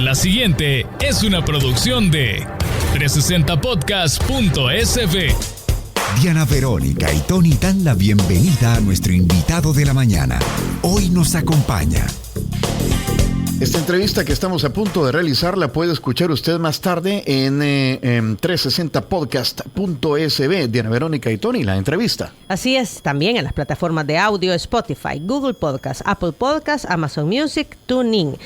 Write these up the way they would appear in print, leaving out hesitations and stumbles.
La siguiente es una producción de 360podcast.sv. Diana Verónica y Tony dan la bienvenida a nuestro invitado de la mañana. Hoy nos acompaña. Esta entrevista que estamos a punto de realizar la puede escuchar usted más tarde en 360podcast.sv. Diana Verónica y Tony, la entrevista. Así es, también en las plataformas de audio Spotify, Google Podcast, Apple Podcast, Amazon Music, TuneIn.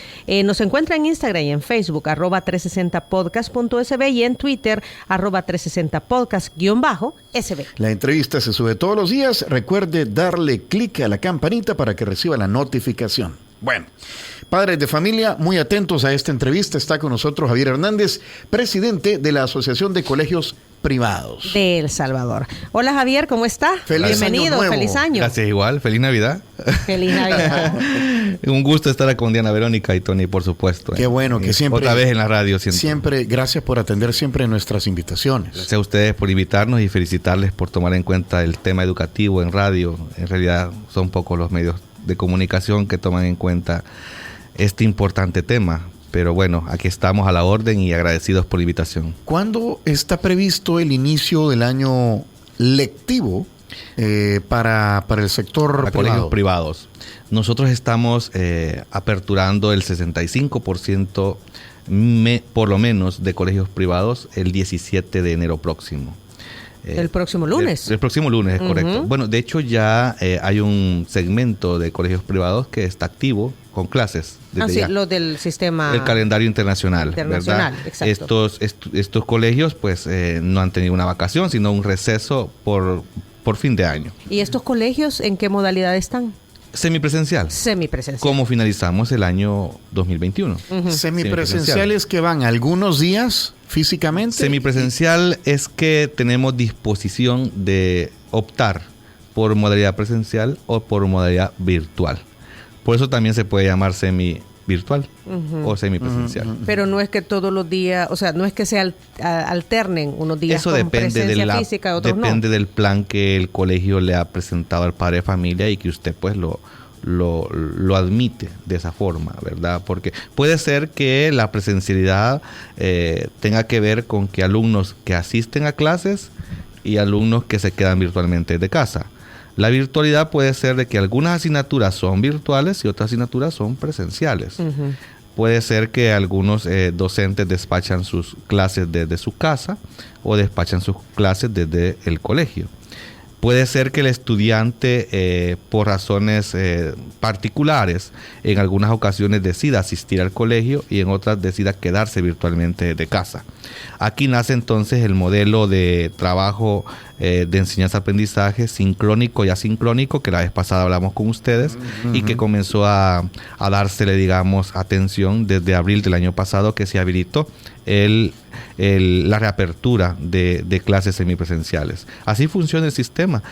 Nos encuentra en Instagram y en Facebook, @360podcast.sv y en Twitter, @360podcast_sv. La entrevista se sube todos los días. Recuerde darle clic a la campanita para que reciba la notificación. Bueno, padres de familia, muy atentos a esta entrevista. Está con nosotros Javier Hernández, presidente de la Asociación de Colegios Privados de El Salvador. Hola Javier, ¿cómo está? Bienvenido, feliz año. Gracias, igual, feliz Navidad. Feliz Navidad. Un gusto estar con Diana Verónica y Tony, por supuesto. Qué bueno que siempre. Otra vez en la radio. Siempre, gracias por atender siempre nuestras invitaciones. Gracias a ustedes por invitarnos y felicitarles por tomar en cuenta el tema educativo en radio. En realidad son pocos los medios de comunicación que toman en cuenta este importante tema. Pero bueno, aquí estamos a la orden y agradecidos por la invitación. ¿Cuándo está previsto el inicio del año lectivo para el sector para privado? Colegios privados? Nosotros estamos aperturando el 65% por lo menos de colegios privados el 17 de enero próximo. El próximo lunes. El próximo lunes, es correcto. Bueno, de hecho ya hay un segmento de colegios privados que está activo con clases. Sí, lo del sistema. El calendario internacional, ¿verdad? Exacto. Estos colegios pues no han tenido una vacación, sino un receso por fin de año. ¿Y estos colegios en qué modalidad están? Semipresencial. Semipresencial. ¿Cómo finalizamos el año 2021? Semipresenciales que van algunos días físicamente. Semipresencial es que tenemos disposición de optar por modalidad presencial o por modalidad virtual. Por eso también se puede llamar semivirtual o semipresencial. Pero no es que todos los días, o sea, no es que se alternen unos días eso con depende presencia física, otros depende no. del plan que el colegio le ha presentado al padre de familia y que usted pues lo admite de esa forma, ¿verdad? Porque puede ser que la presencialidad tenga que ver con que alumnos que asisten a clases y alumnos que se quedan virtualmente de casa. La virtualidad puede ser de que algunas asignaturas son virtuales y otras asignaturas son presenciales. Puede ser que algunos docentes despachan sus clases desde su casa o despachan sus clases desde el colegio. Puede ser que el estudiante, por razones particulares, en algunas ocasiones decida asistir al colegio y en otras decida quedarse virtualmente de casa. Aquí nace entonces el modelo de trabajo de enseñanza-aprendizaje sincrónico y asincrónico, que la vez pasada hablamos con ustedes, y que comenzó a dársele, digamos, atención desde abril del año pasado, que se habilitó la reapertura de clases semipresenciales. Así funciona el sistema.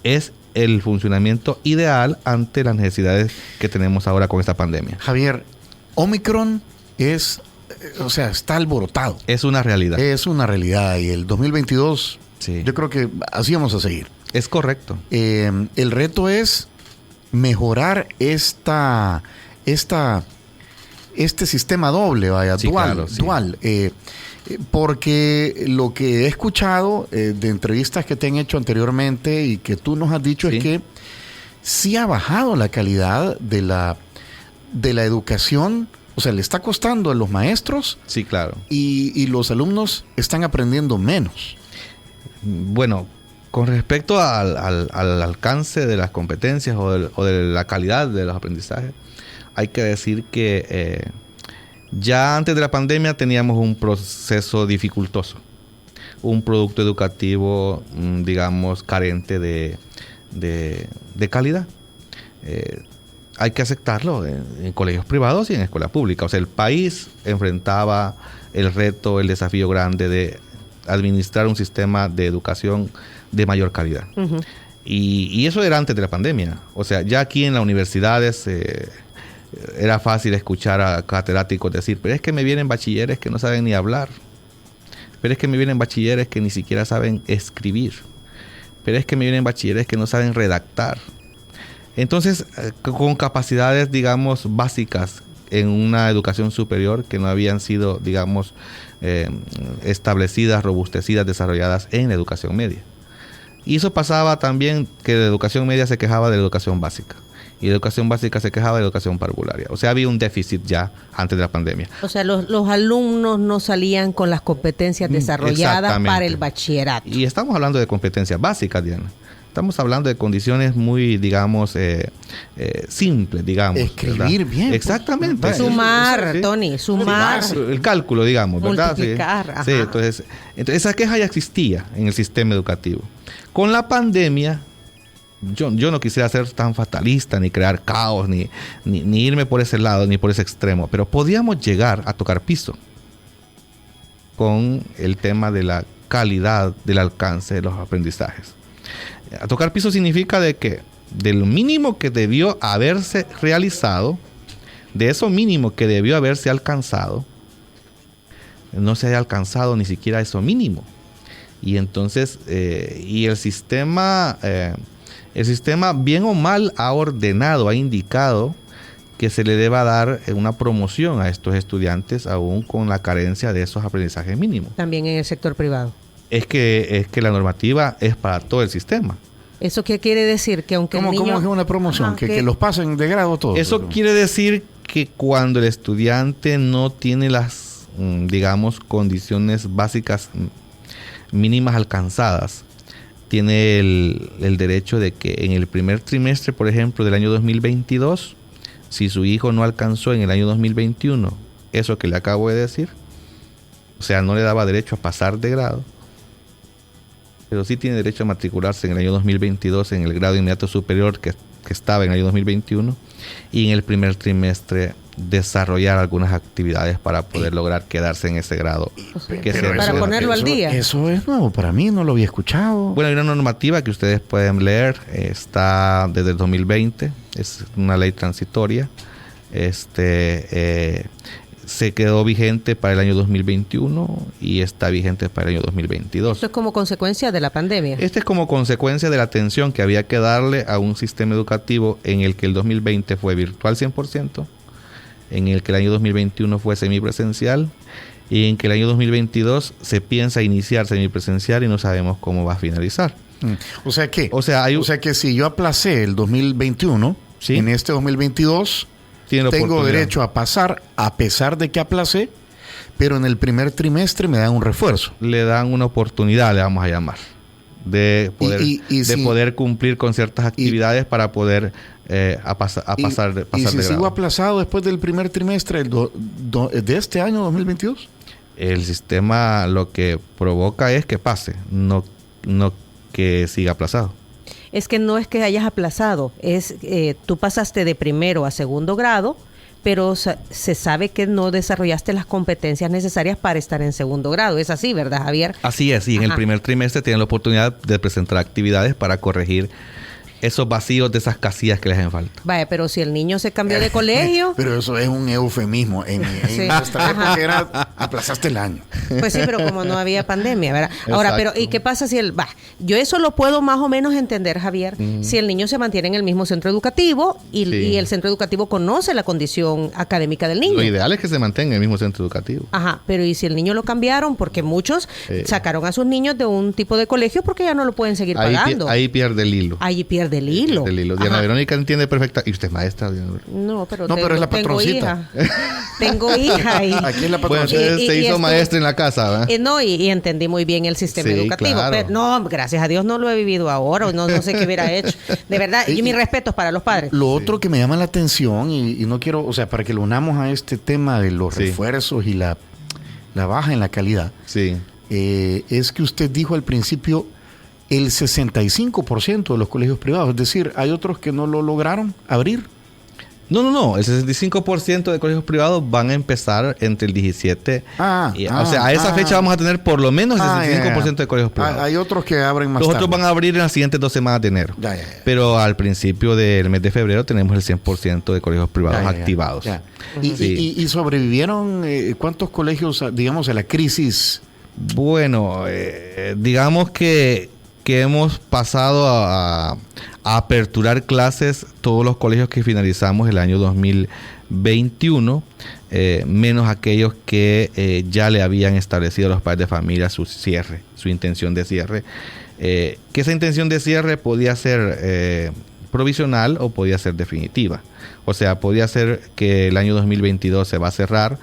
Es el funcionamiento ideal ante las necesidades que tenemos ahora con esta pandemia. Javier, Omicron está alborotado. Es una realidad. Es una realidad y el 2022, sí, yo creo que así vamos a seguir. Es correcto. El reto es mejorar este sistema doble, sí, dual, claro, sí. dual. Porque lo que he escuchado de entrevistas que te han hecho anteriormente y que tú nos has dicho sí, es que sí ha bajado la calidad de la educación. O sea, le está costando a los maestros. Sí, claro. Y los alumnos están aprendiendo menos. Bueno, con respecto al alcance de las competencias o de la calidad de los aprendizajes, hay que decir que ya antes de la pandemia teníamos un proceso dificultoso, un producto educativo, digamos, carente de calidad. Hay que aceptarlo en colegios privados y en escuela pública. O sea, el país enfrentaba el reto, el desafío grande de administrar un sistema de educación de mayor calidad. Y eso era antes de la pandemia. O sea, ya aquí en las universidades era fácil escuchar a catedráticos decir, pero es que me vienen bachilleres que no saben ni hablar. Pero es que me vienen bachilleres que ni siquiera saben escribir. Pero es que me vienen bachilleres que no saben redactar. Entonces, con capacidades, digamos, básicas en una educación superior que no habían sido, digamos, establecidas, robustecidas, desarrolladas en la educación media. Y eso pasaba también que la educación media se quejaba de la educación básica. Y la educación básica se quejaba de la educación parvularia. O sea, había un déficit ya antes de la pandemia. O sea, los alumnos no salían con las competencias desarrolladas para el bachillerato. Y estamos hablando de competencias básicas, Diana. Estamos hablando de condiciones muy, digamos, simples, digamos. Escribir ¿verdad? bien. Exactamente. Pues, sumar, ¿sí? Tony, sumar. El cálculo, digamos, ¿verdad? Multiplicar. Sí, entonces esa queja ya existía en el sistema educativo. Con la pandemia, yo no quisiera ser tan fatalista, ni crear caos, ni irme por ese lado, ni por ese extremo, pero podíamos llegar a tocar piso con el tema de la calidad del alcance de los aprendizajes. A tocar piso significa de que del mínimo que debió haberse realizado, de eso mínimo que debió haberse alcanzado, no se haya alcanzado ni siquiera eso mínimo. Y entonces, y el sistema bien o mal ha ordenado, ha indicado que se le deba dar una promoción a estos estudiantes aún con la carencia de esos aprendizajes mínimos. También en el sector privado. Es que la normativa es para todo el sistema. ¿Eso qué quiere decir? Que aunque ¿Cómo es una promoción? Ajá, que los pasen de grado todos. Eso quiere decir que cuando el estudiante no tiene las, digamos, condiciones básicas mínimas alcanzadas, tiene el derecho de que en el primer trimestre, por ejemplo, del año 2022, si su hijo no alcanzó en el año 2021 eso que le acabo de decir, o sea, no le daba derecho a pasar de grado, pero sí tiene derecho a matricularse en el año 2022 en el grado inmediato superior que estaba en el año 2021, y en el primer trimestre desarrollar algunas actividades para poder lograr quedarse en ese grado. Para ponerlo al día. Eso es nuevo para mí, no lo había escuchado. Bueno, hay una normativa que ustedes pueden leer, está desde el 2020, es una ley transitoria. Se quedó vigente para el año 2021 y está vigente para el año 2022. Esto es como consecuencia de la pandemia. Este es como consecuencia de la atención que había que darle a un sistema educativo en el que el 2020 fue virtual 100%, en el que el año 2021 fue semipresencial y en que el año 2022 se piensa iniciar semipresencial y no sabemos cómo va a finalizar. O sea que si yo aplacé el 2021, ¿sí? En este 2022 tengo derecho a pasar a pesar de que aplacé, pero en el primer trimestre me dan un refuerzo. Le dan una oportunidad, le vamos a llamar, de poder cumplir con ciertas actividades para poder pasar de grado. ¿Y si sigo aplazado después del primer trimestre de este año 2022? El sistema lo que provoca es que pase, no que siga aplazado. Es que no es que hayas aplazado, es tú pasaste de primero a segundo grado, pero se sabe que no desarrollaste las competencias necesarias para estar en segundo grado. Es así, ¿verdad, Javier? Así es, y en el primer trimestre tienen la oportunidad de presentar actividades para corregir esos vacíos de esas casillas que les hacen falta. Vaya, pero si el niño se cambió de colegio... Pero eso es un eufemismo. En nuestra época era aplazaste el año. Pues sí, pero como no había pandemia, ¿verdad? Ahora, pero ¿y qué pasa si yo eso lo puedo más o menos entender, Javier, si el niño se mantiene en el mismo centro educativo y el centro educativo conoce la condición académica del niño. Lo ideal es que se mantenga en el mismo centro educativo. Ajá, pero ¿y si el niño lo cambiaron? Porque muchos sacaron a sus niños de un tipo de colegio porque ya no lo pueden seguir pagando. Ahí pierde el hilo. Ahí pierde el hilo. Diana Verónica entiende perfecta. ¿Y usted es maestra, Diana Verónica? No, pero es la patroncita. Tengo hija. Y, aquí es la patroncita. Bueno, se hizo maestra en la casa, ¿verdad? Y entendí muy bien el sistema educativo. Claro. Pero no, gracias a Dios no lo he vivido ahora. No sé qué hubiera hecho. De verdad, y mis respetos para los padres. Lo otro que me llama la atención, y no quiero, o sea, para que lo unamos a este tema de los refuerzos y la baja en la calidad, es que usted dijo al principio el 65% de los colegios privados, es decir, hay otros que no lo lograron abrir. No, el 65% de colegios privados van a empezar entre el 17 o sea, a esa fecha vamos a tener por lo menos el 65% de colegios privados. Hay otros que abren más tarde. Los otros van a abrir en las siguientes 2 semanas de enero. Pero al principio del mes de febrero tenemos el 100% de colegios privados activados. ¿Y sobrevivieron cuántos colegios, digamos, a la crisis? Bueno, digamos que hemos pasado a aperturar clases todos los colegios que finalizamos el año 2020 21, menos aquellos que ya le habían establecido a los padres de familia su cierre, su intención de cierre. Que esa intención de cierre podía ser provisional o podía ser definitiva. O sea, podía ser que el año 2022 se va a cerrar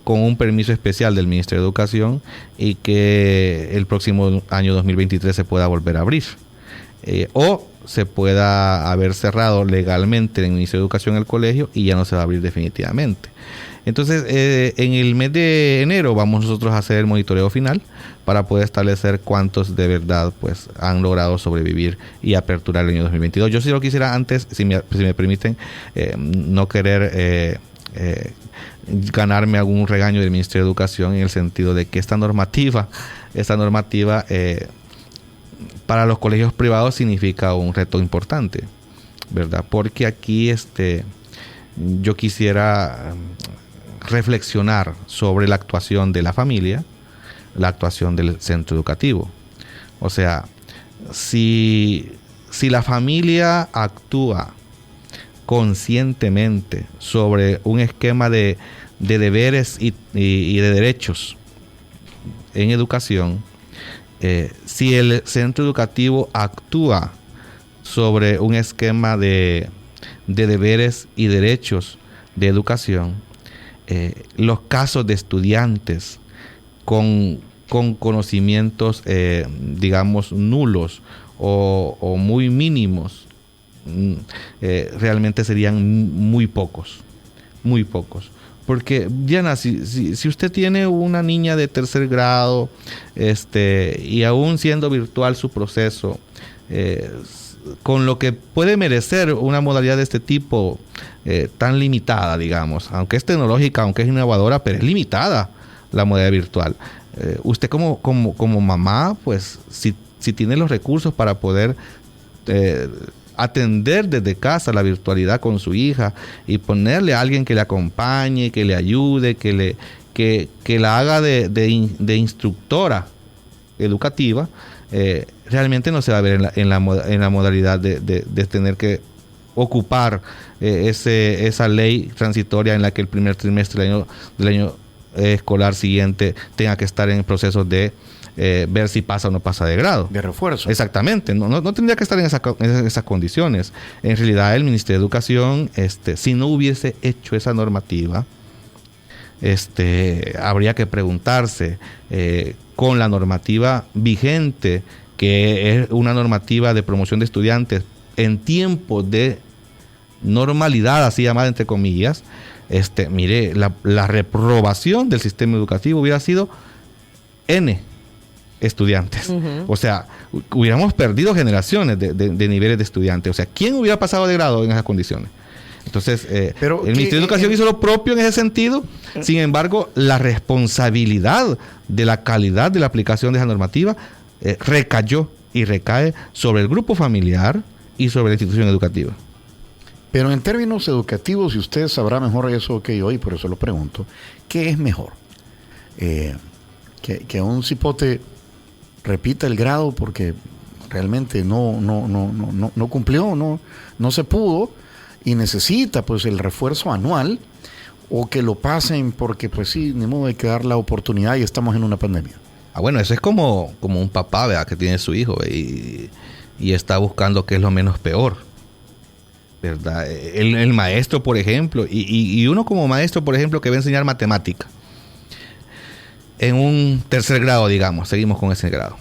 con un permiso especial del Ministerio de Educación y que el próximo año 2023 se pueda volver a abrir. O se pueda haber cerrado legalmente el Ministerio de Educación el colegio y ya no se va a abrir definitivamente. Entonces, en el mes de enero vamos nosotros a hacer el monitoreo final para poder establecer cuántos de verdad pues han logrado sobrevivir y aperturar el año 2022. Yo sí lo quisiera antes, si me permiten, no querer ganarme algún regaño del Ministerio de Educación en el sentido de que esta normativa para los colegios privados significa un reto importante, ¿verdad? Porque aquí yo quisiera reflexionar sobre la actuación de la familia, la actuación del centro educativo. O sea, si la familia actúa conscientemente sobre un esquema de deberes y de derechos en educación, si el centro educativo actúa sobre un esquema de deberes y derechos de educación, los casos de estudiantes con conocimientos, digamos, nulos o muy mínimos, realmente serían muy pocos. Porque, Diana, si usted tiene una niña de tercer grado, y aún siendo virtual su proceso, con lo que puede merecer una modalidad de este tipo tan limitada, digamos, aunque es tecnológica, aunque es innovadora, pero es limitada la modalidad virtual. Usted como mamá, pues, si tiene los recursos para poder atender desde casa la virtualidad con su hija y ponerle a alguien que le acompañe, que le ayude, que la haga de instructora educativa, realmente no se va a ver en la modalidad de tener que ocupar esa ley transitoria en la que el primer trimestre del año escolar siguiente tenga que estar en procesos de ver si pasa o no pasa de grado. De refuerzo. Exactamente. No tendría que estar en esas condiciones. En realidad, el Ministerio de Educación, si no hubiese hecho esa normativa, habría que preguntarse con la normativa vigente, que es una normativa de promoción de estudiantes en tiempo de normalidad, así llamada entre comillas, mire, la reprobación del sistema educativo hubiera sido N estudiantes. Uh-huh. O sea, hubiéramos perdido generaciones de niveles de estudiantes. O sea, ¿quién hubiera pasado de grado en esas condiciones? Entonces, el Ministerio de Educación hizo lo propio en ese sentido. Sin embargo, la responsabilidad de la calidad de la aplicación de esa normativa recayó y recae sobre el grupo familiar y sobre la institución educativa. Pero en términos educativos, y usted sabrá mejor eso que yo, y por eso lo pregunto, ¿qué es mejor? Que un cipote repita el grado porque realmente no cumplió, no se pudo y necesita pues el refuerzo anual, o que lo pasen porque pues sí, ni modo, hay que dar la oportunidad y estamos en una pandemia. Bueno, eso es como un papá, ¿verdad?, que tiene su hijo y está buscando qué es lo menos peor, ¿verdad? El maestro, por ejemplo, y uno como maestro, por ejemplo, que va a enseñar matemática en un tercer grado, digamos, seguimos con ese grado.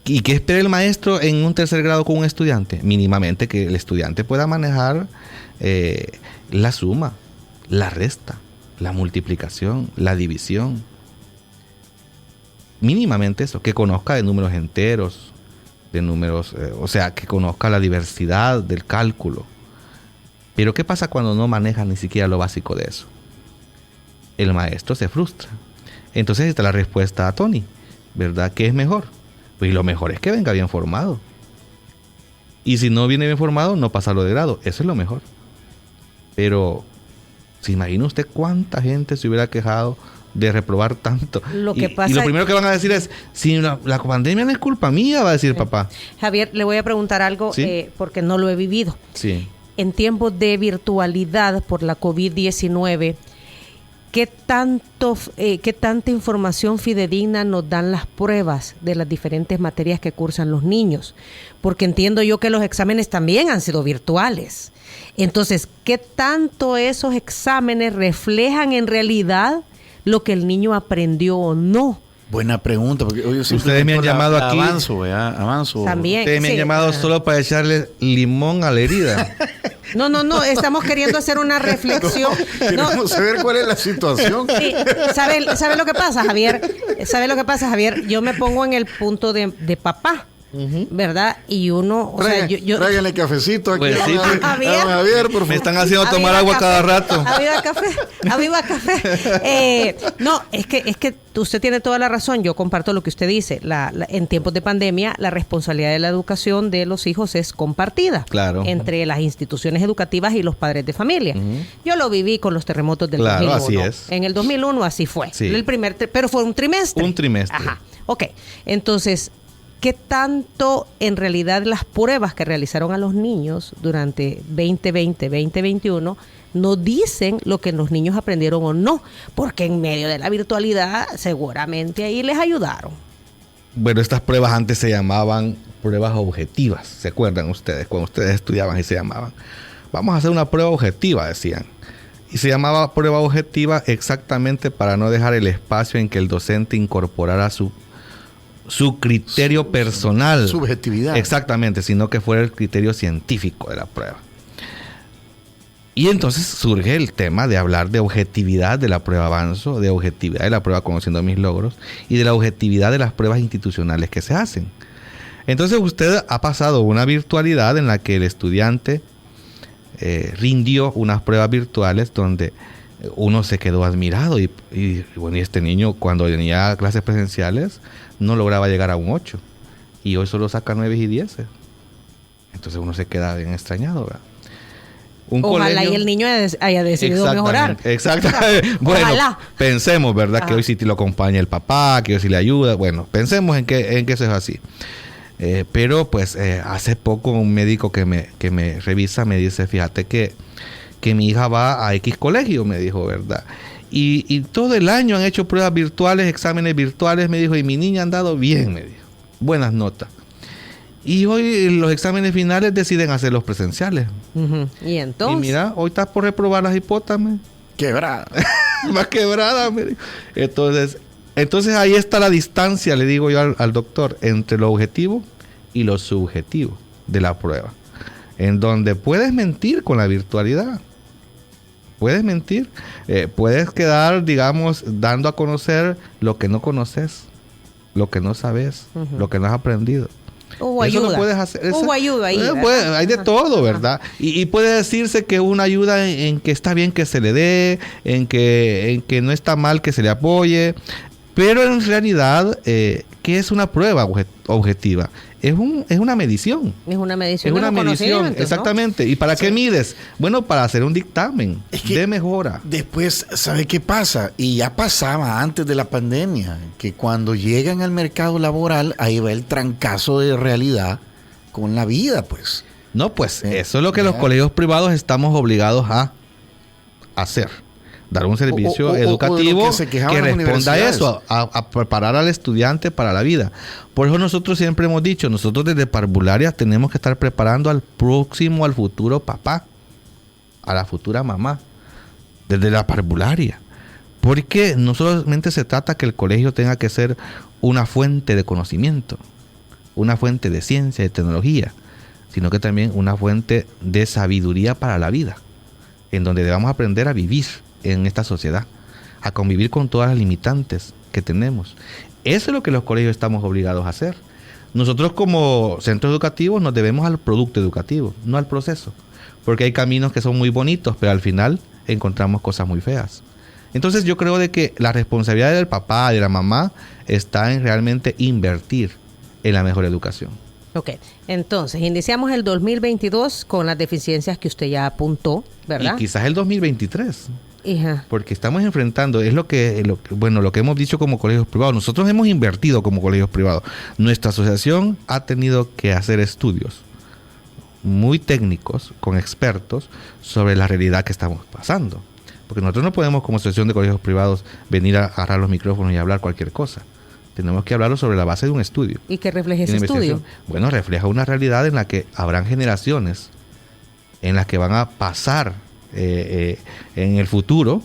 ¿Y qué espera el maestro en un tercer grado con un estudiante? Mínimamente que el estudiante pueda manejar la suma, la resta, la multiplicación, la división. Mínimamente eso, que conozca de números enteros, de números, o sea, que conozca la diversidad del cálculo. Pero ¿qué pasa cuando no maneja ni siquiera lo básico de eso? El maestro se frustra. Entonces está la respuesta a Tony, ¿verdad? ¿Qué es mejor? Pues lo mejor es que venga bien formado. Y si no viene bien formado, no pasa lo de grado. Eso es lo mejor. Pero, ¿se imagina usted cuánta gente se hubiera quejado de reprobar tanto? Y lo primero que van a decir es, si la pandemia no es culpa mía, va a decir papá. Javier, le voy a preguntar algo, ¿sí? Porque no lo he vivido. Sí. en tiempos de virtualidad por la COVID-19, ¿qué tanta información fidedigna nos dan las pruebas de las diferentes materias que cursan los niños? Porque entiendo yo que los exámenes también han sido virtuales. Entonces, ¿qué tanto esos exámenes reflejan en realidad lo que el niño aprendió o no? Buena pregunta, porque hoy ustedes me han llamado aquí. Avanzo. También. Ustedes me han llamado solo para echarle limón a la herida. No, estamos queriendo hacer una reflexión. Queremos saber cuál es la situación. Sí, ¿sabe lo que pasa, Javier? Yo me pongo en el punto de papá. ¿Verdad? Y uno, Tráiganle cafecito aquí pues sí, Javier, por favor. Me están haciendo tomar agua cada rato. Aviva café. No, es que usted tiene toda la razón. Yo comparto lo que usted dice. En tiempos de pandemia, la responsabilidad de la educación de los hijos es compartida. Claro. Entre las instituciones educativas y los padres de familia. Yo lo viví con los terremotos del 2001. Así es. En el 2001 así fue. Sí. pero fue un trimestre. Ajá. Ok. Entonces, ¿qué tanto en realidad las pruebas que realizaron a los niños durante 2020, 2021 no dicen lo que los niños aprendieron o no? Porque en medio de la virtualidad seguramente ahí les ayudaron. Bueno, estas pruebas antes se llamaban pruebas objetivas. ¿Se acuerdan ustedes? Cuando ustedes estudiaban y se llamaban. Vamos a hacer una prueba objetiva, decían. Y se llamaba prueba objetiva exactamente para no dejar el espacio en que el docente incorporara su criterio personal. Subjetividad. Exactamente, sino que fuera el criterio científico de la prueba. Y entonces surge el tema de hablar de objetividad de la prueba Avanzo, de objetividad de la prueba Conociendo Mis Logros y de la objetividad de las pruebas institucionales que se hacen. Entonces usted ha pasado una virtualidad en la que el estudiante rindió unas pruebas virtuales donde uno se quedó admirado y este niño cuando tenía clases presenciales no lograba llegar a un 8 y hoy solo saca 9 y 10. Entonces uno se queda bien extrañado, ¿verdad? Ojalá y el niño haya decidido mejorar. Exactamente. Bueno, ojalá. Pensemos, ¿verdad? Que hoy sí lo acompaña el papá, que hoy sí le ayuda. Bueno, pensemos en que eso es así. Pero pues hace poco un médico que me revisa me dice, fíjate que mi hija va a X colegio, me dijo, ¿verdad? Y todo el año han hecho pruebas virtuales, exámenes virtuales, me dijo, y mi niña ha andado bien, me dijo, buenas notas. Y hoy los exámenes finales deciden hacerlos presenciales. Y entonces. Y mira, hoy estás por reprobar las hipótesis. Quebrada. Más quebrada, me dijo. Entonces ahí está la distancia, le digo yo al doctor, entre lo objetivo y lo subjetivo de la prueba. En donde puedes mentir con la virtualidad. Puedes mentir. Puedes quedar, digamos, dando a conocer lo que no conoces, lo que no sabes, lo que no has aprendido. Hubo Eso ayuda. lo puedes hacer. Hubo ayuda ahí. Hay de todo, ¿verdad? Y puede decirse que una ayuda en que está bien que se le dé, en que no está mal que se le apoye. Pero en realidad, ¿qué es una prueba objetiva? Es una medición. Es una medición. Es una medición, exactamente. ¿No? ¿Y para qué mides? Bueno, para hacer un dictamen de mejora. Después, ¿sabe qué pasa? Y ya pasaba antes de la pandemia, que cuando llegan al mercado laboral, ahí va el trancazo de realidad con la vida, pues. No, pues eso es lo que los colegios privados estamos obligados a hacer. Dar un servicio educativo que responda a eso, a preparar al estudiante para la vida. Por eso nosotros siempre hemos dicho, nosotros desde parvularia tenemos que estar preparando al futuro papá, a la futura mamá, desde la parvularia. Porque no solamente se trata que el colegio tenga que ser una fuente de conocimiento, una fuente de ciencia y tecnología, sino que también una fuente de sabiduría para la vida, en donde debamos aprender a vivir en esta sociedad, a convivir con todas las limitantes que tenemos. Eso es lo que los colegios estamos obligados a hacer. Nosotros como centros educativos nos debemos al producto educativo, no al proceso, porque hay caminos que son muy bonitos, pero al final encontramos cosas muy feas. Entonces yo creo de que la responsabilidad del papá, de la mamá, está en realmente invertir en la mejor educación. Ok, entonces iniciamos el 2022 con las deficiencias que usted ya apuntó, ¿verdad? Y quizás el 2023. Hija. Porque estamos enfrentando, es lo que hemos dicho como colegios privados. Nosotros hemos invertido como colegios privados. Nuestra asociación ha tenido que hacer estudios muy técnicos, con expertos, sobre la realidad que estamos pasando. Porque nosotros no podemos, como asociación de colegios privados, venir a agarrar los micrófonos y hablar cualquier cosa. Tenemos que hablarlo sobre la base de un estudio. ¿Y qué refleja ese estudio? Bueno, refleja una realidad en la que habrán generaciones en las que van a pasar en el futuro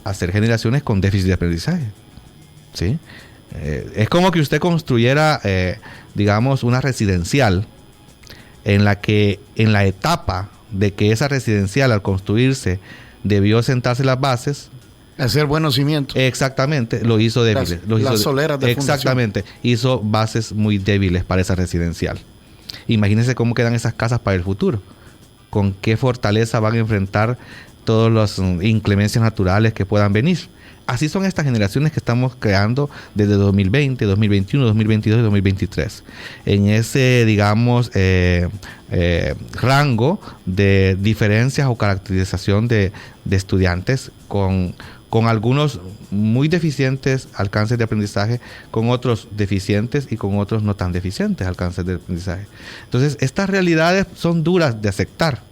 a ser generaciones con déficit de aprendizaje. ¿Sí? Es como que usted construyera, digamos, una residencial en la que en la etapa de que esa residencial al construirse debió sentarse las bases. Hacer buenos cimientos. Exactamente, lo hizo débiles. Las soleras de exactamente, fundación. Hizo bases muy débiles para esa residencial. Imagínense cómo quedan esas casas para el futuro. Con qué fortaleza van a enfrentar todas las inclemencias naturales que puedan venir. Así son estas generaciones que estamos creando desde 2020, 2021, 2022 y 2023. En ese, digamos, rango de diferencias o caracterización de estudiantes con algunos muy deficientes alcances de aprendizaje, con otros deficientes y con otros no tan deficientes alcances de aprendizaje. Entonces, estas realidades son duras de aceptar,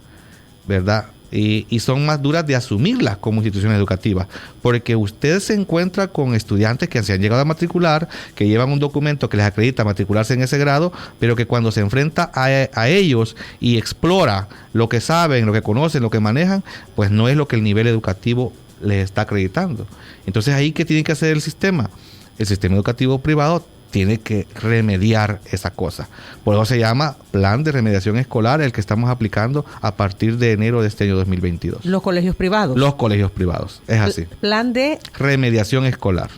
¿verdad? Y son más duras de asumirlas como instituciones educativas, porque usted se encuentra con estudiantes que se han llegado a matricular, que llevan un documento que les acredita matricularse en ese grado, pero que cuando se enfrenta a ellos y explora lo que saben, lo que conocen, lo que manejan, pues no es lo que el nivel educativo les está acreditando. Entonces, ahí, ¿qué tiene que hacer el sistema? El sistema educativo privado tiene que remediar esa cosa. Por eso se llama Plan de Remediación Escolar, el que estamos aplicando a partir de enero de este año 2022. ¿Los colegios privados? Los colegios privados, es así. Plan de remediación escolar.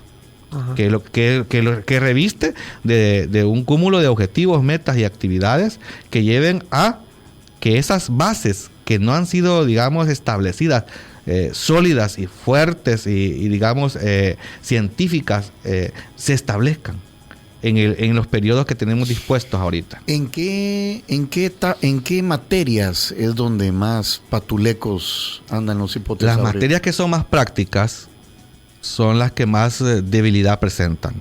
Que reviste de un cúmulo de objetivos, metas y actividades que lleven a que esas bases que no han sido, digamos, establecidas, sólidas y fuertes y digamos, científicas, se establezcan en los periodos que tenemos dispuestos ahorita. ¿En qué materias es donde más patulecos andan los hipótesis? Las materias que son más prácticas son las que más debilidad presentan,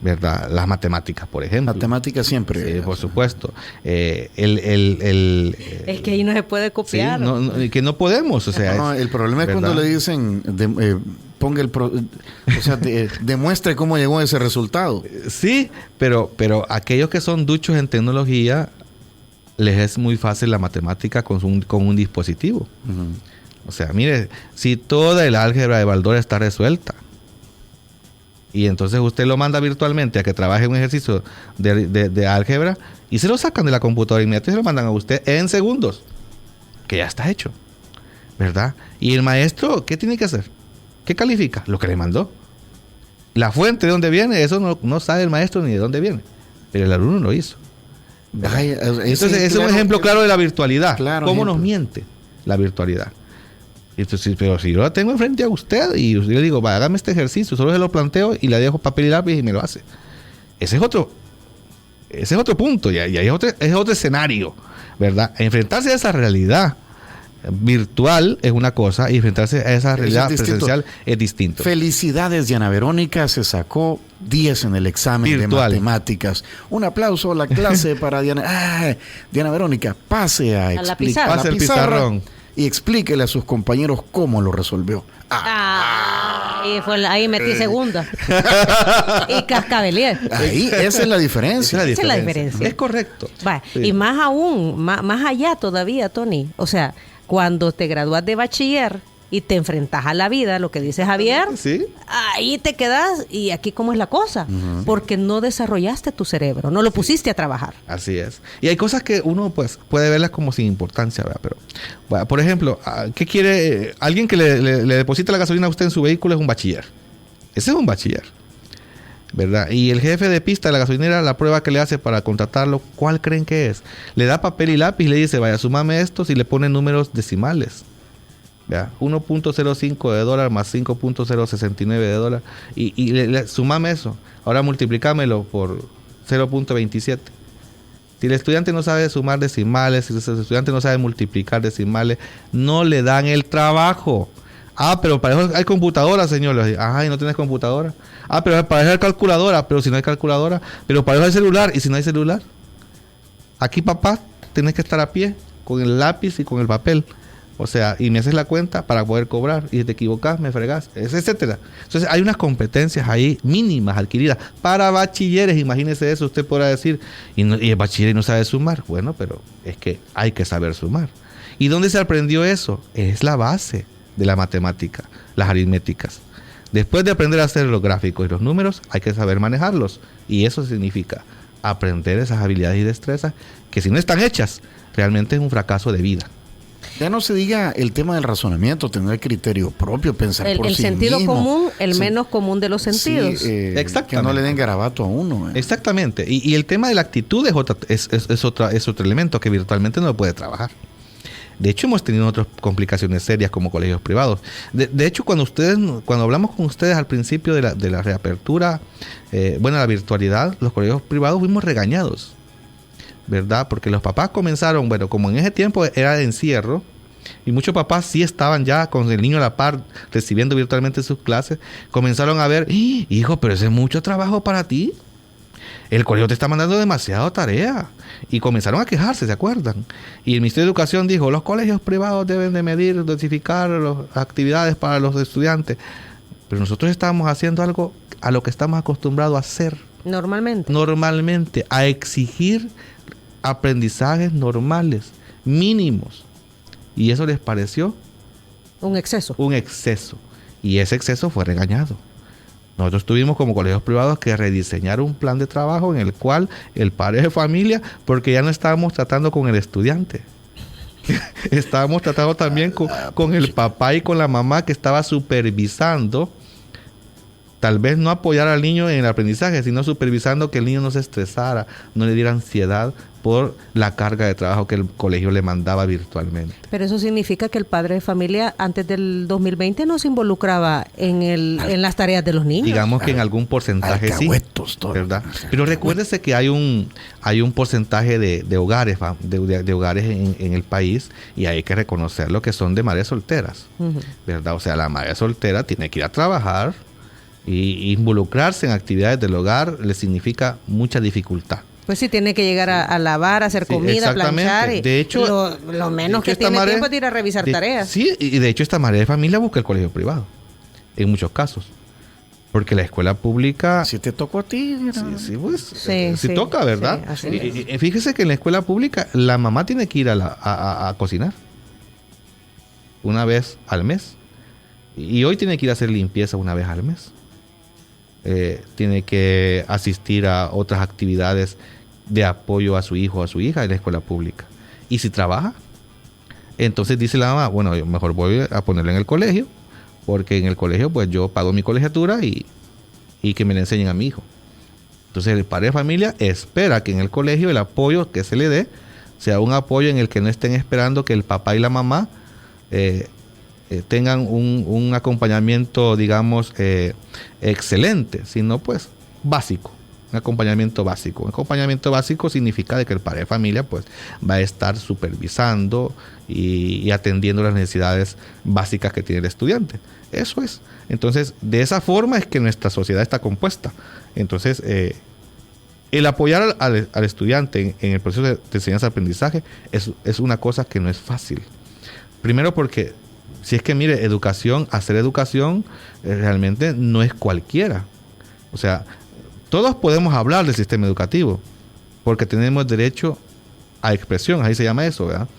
¿verdad? Las matemáticas, por ejemplo. Matemáticas siempre. Sí, por supuesto. Es que ahí no se puede copiar. Sí, que no podemos, o sea. No, el problema es cuando le dicen, ponga demuestre cómo llegó a ese resultado. Sí, pero aquellos que son duchos en tecnología, les es muy fácil la matemática con un dispositivo. Uh-huh. O sea, mire, si toda el álgebra de Baldor está resuelta, y entonces usted lo manda virtualmente a que trabaje un ejercicio de álgebra, y se lo sacan de la computadora inmediatamente y se lo mandan a usted en segundos, que ya está hecho, ¿verdad? Y el maestro, ¿qué tiene que hacer? ¿Qué califica? Lo que le mandó. La fuente de dónde viene, eso no sabe el maestro ni de dónde viene, pero el alumno lo hizo. Entonces, es un ejemplo claro de la virtualidad. Claro, ¿cómo nos miente la virtualidad? Entonces, pero si yo la tengo enfrente a usted y yo le digo, hágame este ejercicio, solo se lo planteo y le dejo papel y lápiz y me lo hace. Ese es otro punto, y ahí es otro escenario, ¿verdad? Enfrentarse a esa realidad virtual es una cosa y enfrentarse a esa realidad presencial es distinto. Felicidades, Diana Verónica, se sacó 10 en el examen virtual de matemáticas. Un aplauso a la clase para Diana. Diana Verónica, pase a explicar pase el pizarrón y explíquele a sus compañeros cómo lo resolvió. Ahí metí segunda. Y cascabelié. Ahí, esa es la diferencia. Esa es la diferencia. Es correcto. Sí. Y más aún, más allá todavía, Tony. O sea, cuando te gradúas de bachiller y te enfrentas a la vida, lo que dice Javier, ¿sí? Ahí te quedas, y aquí cómo es la cosa, porque no desarrollaste tu cerebro, no lo pusiste a trabajar. Así es. Y hay cosas que uno pues puede verlas como sin importancia, ¿verdad? Pero, bueno, por ejemplo, ¿qué quiere? Alguien que le deposita la gasolina a usted en su vehículo es un bachiller. Ese es un bachiller, ¿verdad? Y el jefe de pista de la gasolinera, la prueba que le hace para contratarlo, ¿cuál creen que es? Le da papel y lápiz y le dice, vaya, súmame estos, y le pone números decimales. ¿Ya? 1.05 de dólar más 5.069 de dólar, y sumame eso, ahora multiplicámelo por 0.27. Si el estudiante no sabe sumar decimales, si el estudiante no sabe multiplicar decimales, no le dan el trabajo. Pero para eso hay computadora, señor. ¿Y no tienes computadora? Pero para eso hay calculadora. Pero si no hay calculadora. Pero para eso hay celular. ¿Y si no hay celular? Aquí, papá, tienes que estar a pie con el lápiz y con el papel. O sea, y me haces la cuenta para poder cobrar. Y si te equivocas, me fregas, etcétera. Entonces, hay unas competencias ahí mínimas adquiridas para bachilleres. Imagínese eso, usted podrá decir, y el bachiller no sabe sumar. Bueno, pero es que hay que saber sumar. ¿Y dónde se aprendió eso? Es la base de la matemática, las aritméticas. Después de aprender a hacer los gráficos y los números, hay que saber manejarlos. Y eso significa aprender esas habilidades y destrezas que si no están hechas, realmente es un fracaso de vida. Ya no se diga el tema del razonamiento, tener criterio propio, pensar por sí mismo. El sentido común, el menos común de los sentidos. Sí, Exactamente. Que no le den garabato a uno. Exactamente. Y el tema de la actitud es otro elemento que virtualmente no puede trabajar. De hecho, hemos tenido otras complicaciones serias como colegios privados. De hecho, cuando hablamos con ustedes al principio de la reapertura, la virtualidad, los colegios privados fuimos regañados, ¿verdad? Porque los papás comenzaron, como en ese tiempo era de encierro, y muchos papás sí estaban ya con el niño a la par recibiendo virtualmente sus clases, comenzaron a ver, hijo, pero ese es mucho trabajo para ti. El colegio te está mandando demasiada tarea. Y comenzaron a quejarse, ¿se acuerdan? Y el Ministerio de Educación dijo, los colegios privados deben de medir, dosificar las actividades para los estudiantes. Pero nosotros estamos haciendo algo a lo que estamos acostumbrados a hacer. Normalmente, a exigir aprendizajes normales, mínimos. Y eso les pareció un exceso. Y ese exceso fue regañado. Nosotros tuvimos como colegios privados que rediseñar un plan de trabajo en el cual el padre de familia, porque ya no estábamos tratando con el estudiante. Estábamos tratando también con el papá y con la mamá que estaba supervisando, tal vez no apoyar al niño en el aprendizaje, sino supervisando que el niño no se estresara, no le diera ansiedad por la carga de trabajo que el colegio le mandaba virtualmente. Pero eso significa que el padre de familia antes del 2020 no se involucraba en las tareas de los niños. Digamos que en algún porcentaje sí, ¿verdad? Pero recuérdese que hay un porcentaje de hogares, de hogares en el país, y hay que reconocerlo, que son de madres solteras, ¿verdad? O sea, la madre soltera tiene que ir a trabajar, y involucrarse en actividades del hogar le significa mucha dificultad. Pues sí, tiene que llegar a lavar, a hacer comida, planchar. Y de hecho, lo menos que tiene tiempo es de ir a revisar tareas. Sí, y de hecho esta madre de familia busca el colegio privado, en muchos casos. Porque la escuela pública... Si te tocó a ti. Sí, toca, ¿verdad? Sí, y fíjese que en la escuela pública la mamá tiene que ir a cocinar una vez al mes. Y hoy tiene que ir a hacer limpieza una vez al mes. Tiene que asistir a otras actividades de apoyo a su hijo o a su hija en la escuela pública. Y si trabaja, entonces dice la mamá, bueno, yo mejor voy a ponerlo en el colegio, porque en el colegio pues yo pago mi colegiatura y que me le enseñen a mi hijo. Entonces el padre de familia espera que en el colegio el apoyo que se le dé sea un apoyo en el que no estén esperando que el papá y la mamá tengan un acompañamiento, digamos, excelente, sino pues básico. Un acompañamiento básico. Un acompañamiento básico significa de que el padre de familia pues va a estar supervisando y atendiendo las necesidades básicas que tiene el estudiante. Eso es. Entonces, de esa forma es que nuestra sociedad está compuesta. Entonces, el apoyar al estudiante en el proceso de enseñanza-aprendizaje es una cosa que no es fácil. Primero porque, si es que mire, hacer educación realmente no es cualquiera. O sea, todos podemos hablar del sistema educativo, porque tenemos derecho a expresión, ahí se llama eso, ¿verdad?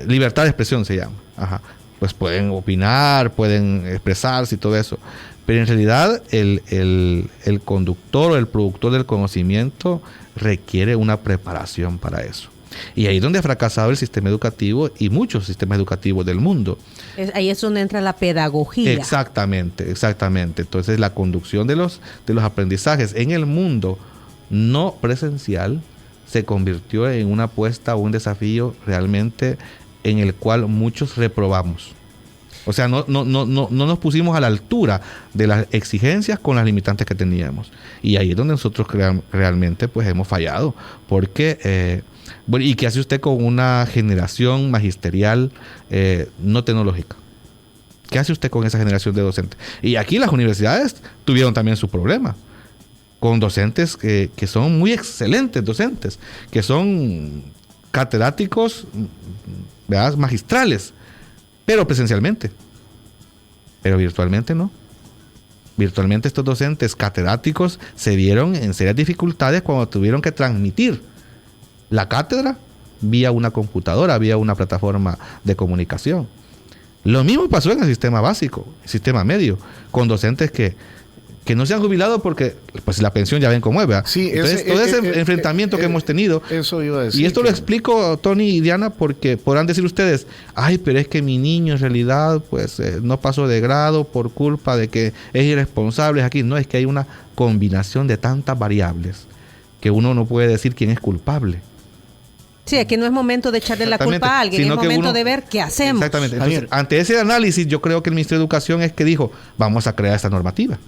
Libertad de expresión se llama. Ajá. Pues pueden opinar, pueden expresarse y todo eso. Pero en realidad el conductor o el productor del conocimiento requiere una preparación para eso. Y ahí es donde ha fracasado el sistema educativo y muchos sistemas educativos del mundo. Ahí es donde entra la pedagogía. Exactamente. Entonces la conducción de los aprendizajes en el mundo no presencial se convirtió en una apuesta o un desafío realmente en el cual muchos reprobamos. O sea, no nos pusimos a la altura de las exigencias con las limitantes que teníamos. Y ahí es donde nosotros realmente pues hemos fallado. Porque... bueno, ¿y qué hace usted con una generación magisterial no tecnológica? ¿Qué hace usted con esa generación de docentes? Y aquí las universidades tuvieron también su problema, con docentes que son muy excelentes docentes, que son catedráticos, ¿verdad?, magistrales, pero presencialmente. Pero virtualmente no. Virtualmente estos docentes catedráticos se vieron en serias dificultades cuando tuvieron que transmitir la cátedra vía una computadora, vía una plataforma de comunicación. Lo mismo pasó en el sistema básico, el sistema medio, con docentes que no se han jubilado porque pues la pensión ya ven cómo es, ¿verdad? Sí, entonces, todo ese enfrentamiento que hemos tenido. Eso iba a decir. Y esto lo explico, Tony y Diana, porque podrán decir ustedes, ay, pero es que mi niño en realidad pues no pasó de grado por culpa de que es irresponsable aquí. No, es que hay una combinación de tantas variables que uno no puede decir quién es culpable. Sí, aquí no es momento de echarle la culpa a alguien, es momento de ver qué hacemos. Exactamente. Entonces, ante ese análisis, yo creo que el Ministerio de Educación es que dijo, vamos a crear esta normativa,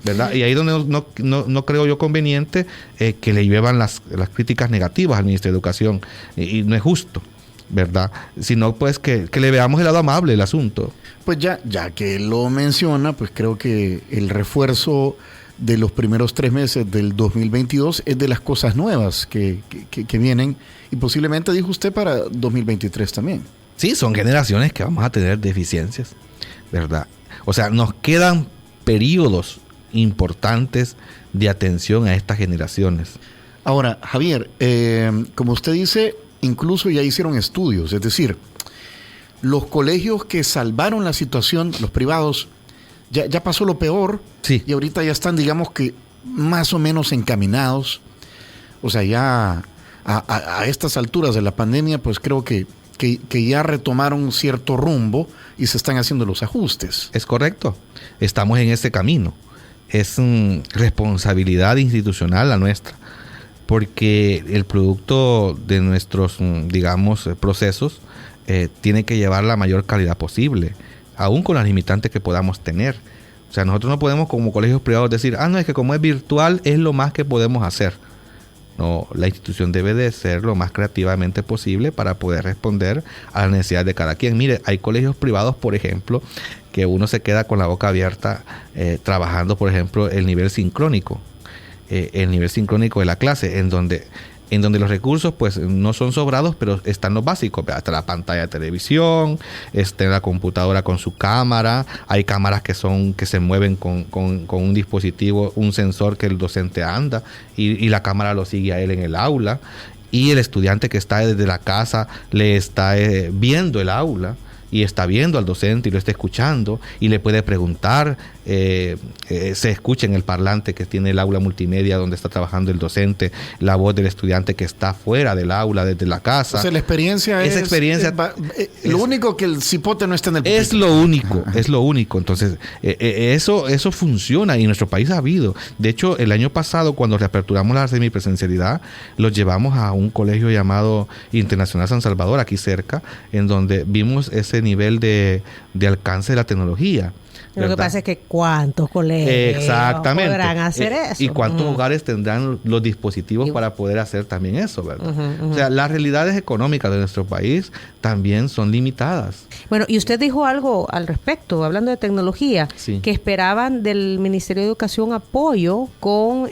¿verdad? Y ahí es donde no creo yo conveniente que le llevan las críticas negativas al Ministerio de Educación. Y no es justo, ¿verdad? Sino pues que le veamos el lado amable del asunto. Pues ya que lo menciona, pues creo que el refuerzo de los primeros 3 meses del 2022 es de las cosas nuevas que vienen, y posiblemente, dijo usted, para 2023 también. Sí, son generaciones que vamos a tener deficiencias, ¿verdad? O sea, nos quedan periodos importantes de atención a estas generaciones. Ahora, Javier, como usted dice, incluso ya hicieron estudios, es decir, los colegios que salvaron la situación, los privados, ya pasó lo peor, sí, y ahorita ya están, digamos que, más o menos encaminados. O sea, ya a estas alturas de la pandemia, pues creo que ya retomaron cierto rumbo y se están haciendo los ajustes. Es correcto, estamos en ese camino. Es responsabilidad institucional la nuestra, porque el producto de nuestros, digamos, procesos tiene que llevar la mayor calidad posible, aún con las limitantes que podamos tener. O sea, nosotros no podemos como colegios privados decir, no, es que como es virtual es lo más que podemos hacer. No, la institución debe de ser lo más creativamente posible para poder responder a las necesidades de cada quien. Mire, hay colegios privados, por ejemplo, que uno se queda con la boca abierta trabajando, por ejemplo, el nivel sincrónico de la clase, en donde los recursos pues no son sobrados, pero están los básicos. Está la pantalla de televisión, está la computadora con su cámara, hay cámaras que se mueven con un dispositivo, un sensor que el docente anda y la cámara lo sigue a él en el aula, y el estudiante que está desde la casa le está viendo el aula y está viendo al docente y lo está escuchando y le puede preguntar, se escucha en el parlante que tiene el aula multimedia donde está trabajando el docente, la voz del estudiante que está fuera del aula, desde la casa. O sea, la experiencia lo único que el cipote no está en el pupitre. Es lo único. Entonces, eso funciona y en nuestro país ha habido. De hecho, el año pasado, cuando reaperturamos la semipresencialidad, los llevamos a un colegio llamado Internacional San Salvador, aquí cerca, en donde vimos ese nivel de alcance de la tecnología. Lo que pasa es que ¿cuántos colegios podrán hacer eso? ¿Y cuántos hogares tendrán los dispositivos para poder hacer también eso, verdad? O sea, las realidades económicas de nuestro país también son limitadas. Bueno, y usted dijo algo al respecto, hablando de tecnología, sí, que esperaban del Ministerio de Educación apoyo con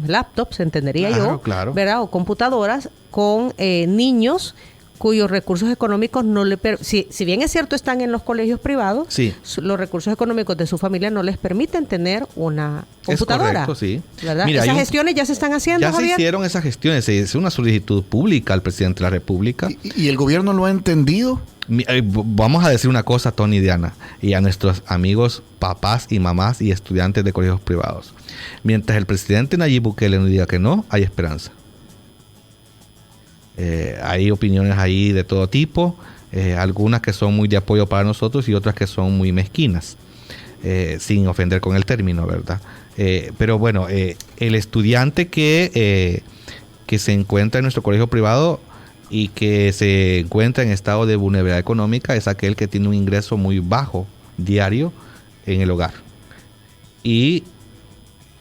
laptops, entendería yo, claro, ¿verdad? O computadoras con niños cuyos recursos económicos no le si bien es cierto están en los colegios privados, sí, los recursos económicos de su familia no les permiten tener una computadora. Es correcto, sí. ¿Verdad? Mira, ¿esas gestiones ya se están haciendo, Javier? Ya se hicieron esas gestiones, se hizo una solicitud pública al presidente de la República. ¿Y el gobierno lo ha entendido? Vamos a decir una cosa, Tony y Diana, y a nuestros amigos papás y mamás y estudiantes de colegios privados. Mientras el presidente Nayib Bukele nos diga que no, hay esperanza. Hay opiniones ahí de todo tipo, algunas que son muy de apoyo para nosotros y otras que son muy mezquinas, sin ofender con el término, ¿verdad? Pero bueno, el estudiante que se encuentra en nuestro colegio privado y que se encuentra en estado de vulnerabilidad económica es aquel que tiene un ingreso muy bajo diario en el hogar. Y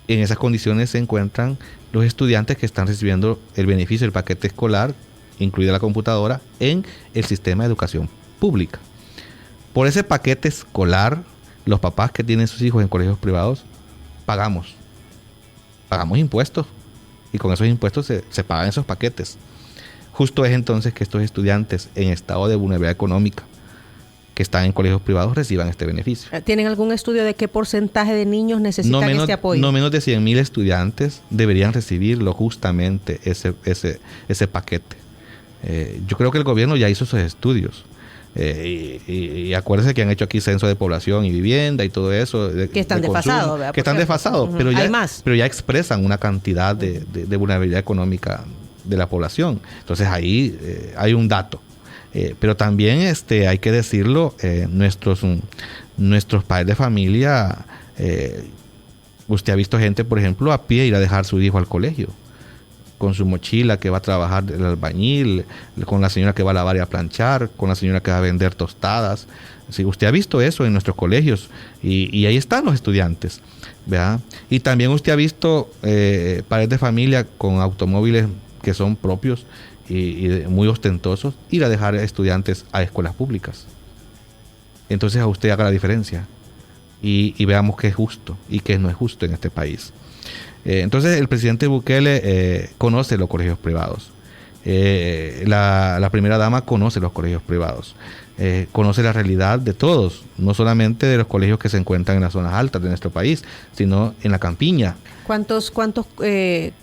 en esas condiciones se encuentran los estudiantes que están recibiendo el beneficio del paquete escolar, incluida la computadora, en el sistema de educación pública. Por ese paquete escolar, los papás que tienen sus hijos en colegios privados, pagamos impuestos, y con esos impuestos se pagan esos paquetes. justo es entonces que estos estudiantes en estado de vulnerabilidad económica que están en colegios privados reciban este beneficio. ¿Tienen algún estudio de qué porcentaje de niños necesitan este apoyo? No menos de 100,000 estudiantes deberían recibirlo justamente ese paquete. Yo creo que el gobierno ya hizo esos estudios. Y acuérdense que han hecho aquí censo de población y vivienda y todo eso. Que están desfasados, ¿verdad? Que están desfasados, pero ya expresan una cantidad de vulnerabilidad económica de la población. Entonces ahí hay un dato. Pero también hay que decirlo, nuestros padres de familia, usted ha visto gente, por ejemplo, a pie ir a dejar a su hijo al colegio, con su mochila que va a trabajar el albañil, con la señora que va a lavar y a planchar, con la señora que va a vender tostadas. Sí, usted ha visto eso en nuestros colegios y ahí están los estudiantes, ¿verdad? Y también usted ha visto padres de familia con automóviles que son propios y muy ostentosos ir a dejar estudiantes a escuelas públicas. Entonces a usted haga la diferencia y veamos qué es justo y qué no es justo en este país. Entonces el presidente Bukele conoce los colegios privados. La primera dama conoce los colegios privados. Conoce la realidad de todos, no solamente de los colegios que se encuentran en las zonas altas de nuestro país, sino en la campiña.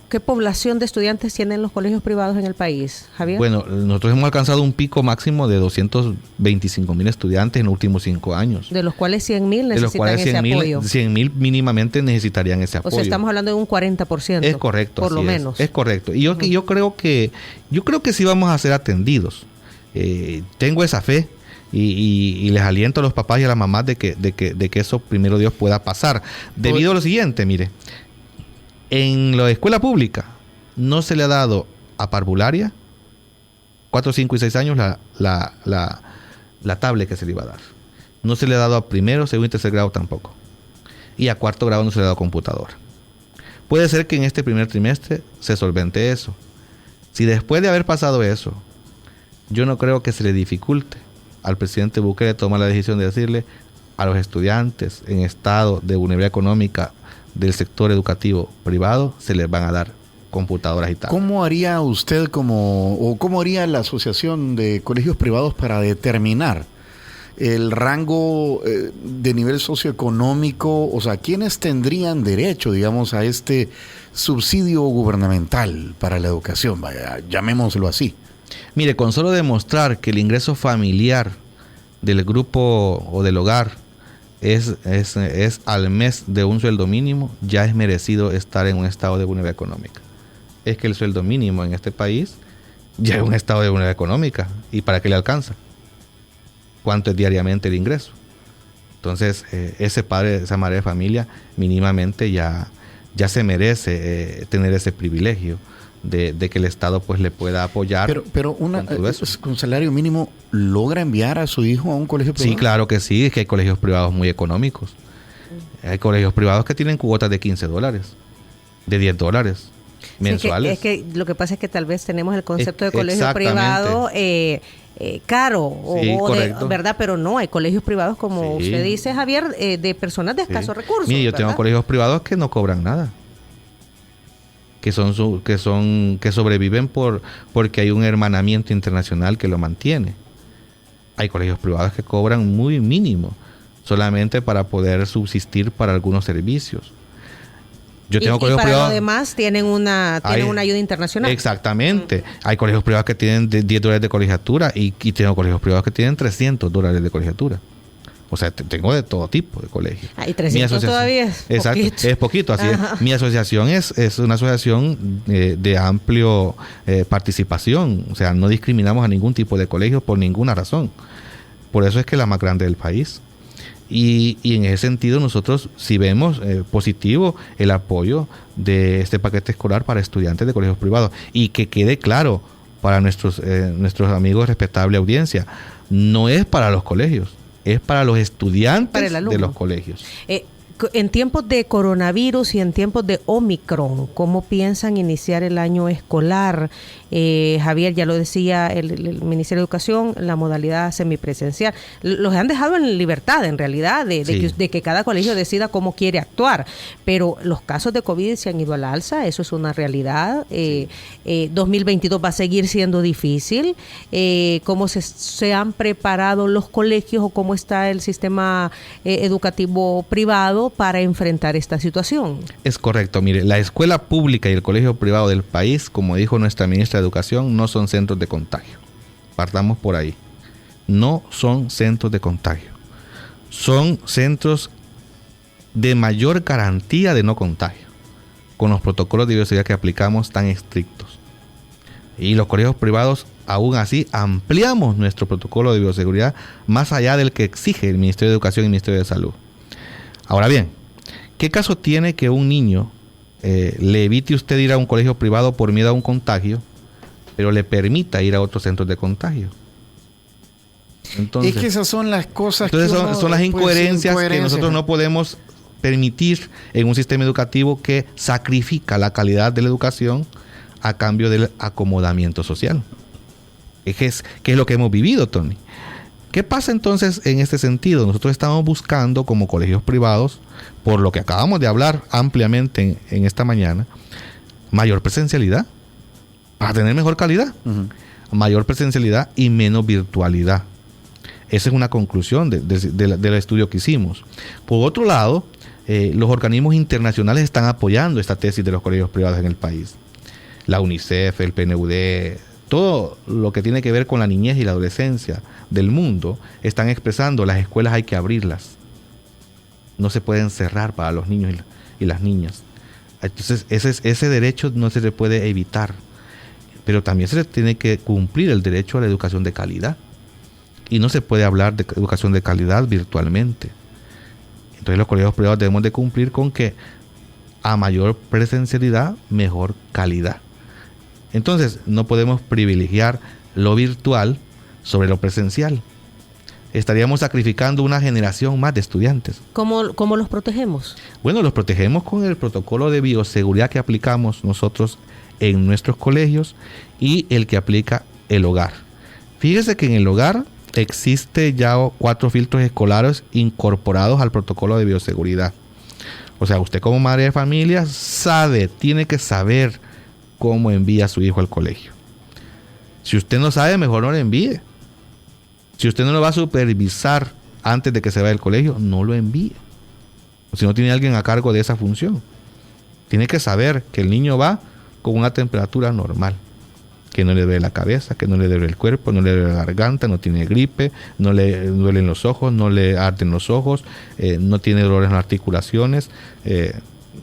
¿Qué población de estudiantes tienen los colegios privados en el país, Javier? Bueno, nosotros hemos alcanzado un pico máximo de 225,000 estudiantes en los últimos 5 años. De los cuales 100,000 necesitan ese apoyo. 100,000 mínimamente necesitarían ese apoyo. O sea, estamos hablando de un 40%. Es correcto. Por lo menos. Es correcto. Y yo creo que sí vamos a ser atendidos. Tengo esa fe. Y les aliento a los papás y a las mamás de que eso primero Dios pueda pasar. Debido a lo siguiente, mire, en la escuela pública no se le ha dado a parvularia 4, 5 y 6 años la tablet que se le iba a dar. No se le ha dado a primero, segundo y tercer grado tampoco. Y a cuarto grado no se le ha dado computadora. Puede ser que en este primer trimestre se solvente eso. Si después de haber pasado eso, yo no creo que se le dificulte al presidente Bukele toma la decisión de decirle a los estudiantes en estado de vulnerabilidad económica del sector educativo privado se les van a dar computadoras y tablets. ¿Cómo haría usted cómo haría la Asociación de Colegios Privados para determinar el rango de nivel socioeconómico? O sea, ¿quiénes tendrían derecho, digamos, a este subsidio gubernamental para la educación? Vaya, llamémoslo así. Mire, con solo demostrar que el ingreso familiar del grupo o del hogar es al mes de un sueldo mínimo, ya es merecido estar en un estado de vulnerabilidad económica. Es que el sueldo mínimo en este país ya es un estado de vulnerabilidad económica. ¿Y para qué le alcanza? ¿Cuánto es diariamente el ingreso? Entonces, ese padre, esa madre de familia, mínimamente ya se merece tener ese privilegio de que el Estado pues le pueda apoyar. Pero con salario mínimo logra enviar a su hijo a un colegio privado. Sí, claro que sí, es que hay colegios privados muy económicos. Hay colegios privados que tienen cuotas de $15, de $10 mensuales. Es que lo que pasa es que tal vez tenemos el concepto de colegio privado caro, ¿verdad? Pero no, hay colegios privados, como usted dice, Javier, de personas de escasos recursos. Mire, yo tengo colegios privados que no cobran nada. Que sobreviven porque hay un hermanamiento internacional que lo mantiene. Hay colegios privados que cobran muy mínimo, solamente para poder subsistir para algunos servicios. Yo tengo colegios privados. Lo demás tienen una ayuda internacional. Exactamente. Hay colegios privados que tienen $10 de colegiatura y tengo colegios privados que tienen $300 de colegiatura. O sea, tengo de todo tipo de colegios. Y 300 todavía es poquito. Exacto, es poquito, así es. Mi asociación es una asociación de amplio participación. O sea, no discriminamos a ningún tipo de colegio por ninguna razón. Por eso es que es la más grande del país. Y en ese sentido nosotros sí vemos positivo el apoyo de este paquete escolar para estudiantes de colegios privados. Y que quede claro para nuestros amigos, respetable audiencia, no es para los colegios. Es para los estudiantes de los colegios. En tiempos de coronavirus y en tiempos de Omicron, ¿cómo piensan iniciar el año escolar? Javier, ya lo decía el Ministerio de Educación, la modalidad semipresencial. Los han dejado en libertad, en realidad, de que cada colegio decida cómo quiere actuar. Pero los casos de COVID se han ido al alza, eso es una realidad. 2022 va a seguir siendo difícil. ¿Cómo se han preparado los colegios o cómo está el sistema educativo privado para enfrentar esta situación? Es correcto. Mire, la escuela pública y el colegio privado del país, como dijo nuestra ministra de Educación, no son centros de contagio. Partamos por ahí. No son centros de contagio. Son centros de mayor garantía de no contagio, con los protocolos de bioseguridad que aplicamos tan estrictos. Y los colegios privados, aún así, ampliamos nuestro protocolo de bioseguridad más allá del que exige el Ministerio de Educación y el Ministerio de Salud. Ahora bien, ¿qué caso tiene que un niño le evite usted ir a un colegio privado por miedo a un contagio, pero le permita ir a otros centros de contagio? Entonces, es que esas son las cosas son las incoherencias que nosotros no podemos permitir en un sistema educativo que sacrifica la calidad de la educación a cambio del acomodamiento social. ¿Qué es lo que hemos vivido, Tony? ¿Qué pasa entonces en este sentido? Nosotros estamos buscando como colegios privados, por lo que acabamos de hablar ampliamente en esta mañana, mayor presencialidad para tener mejor calidad. Mayor presencialidad y menos virtualidad. Esa es una conclusión del estudio que hicimos. Por otro lado, los organismos internacionales están apoyando esta tesis de los colegios privados en el país. La UNICEF, el PNUD, todo lo que tiene que ver con la niñez y la adolescencia del mundo, están expresando: las escuelas hay que abrirlas. No se pueden cerrar para los niños y las niñas. Entonces, ese derecho no se le puede evitar. Pero también se le tiene que cumplir el derecho a la educación de calidad. Y no se puede hablar de educación de calidad virtualmente. Entonces los colegios privados debemos de cumplir con que a mayor presencialidad, mejor calidad. Entonces no podemos privilegiar lo virtual sobre lo presencial. Estaríamos sacrificando una generación más de estudiantes. ¿Cómo los protegemos? Bueno, los protegemos con el protocolo de bioseguridad que aplicamos nosotros en nuestros colegios y el que aplica el hogar. Fíjese que en el hogar existe ya 4 filtros escolares incorporados al protocolo de bioseguridad. O sea, usted como madre de familia tiene que saber cómo envía a su hijo al colegio. Si usted no sabe, mejor no lo envíe. Si usted no lo va a supervisar antes de que se vaya al colegio, no lo envíe. O si no tiene alguien a cargo de esa función. Tiene que saber que el niño va con una temperatura normal, que no le duele la cabeza, que no le duele el cuerpo, no le duele la garganta, no tiene gripe, no le duelen los ojos, no le arden los ojos, no tiene dolores en las articulaciones,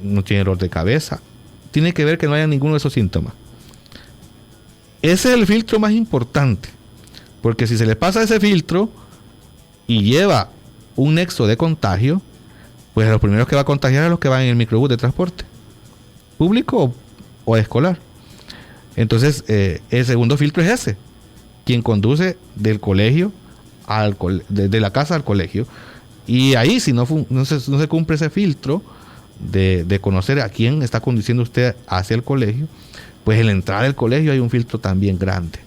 no tiene dolor de cabeza. Tiene que ver que no haya ninguno de esos síntomas. Ese es el filtro más importante, porque si se le pasa ese filtro y lleva un nexo de contagio, pues a los primeros que va a contagiar a los que van en el microbús de transporte, público o escolar. Entonces, el segundo filtro es ese, quien conduce del colegio de la casa al colegio. Y ahí, si no se cumple ese filtro de conocer a quién está conduciendo usted hacia el colegio, pues en la entrada del colegio hay un filtro también grande,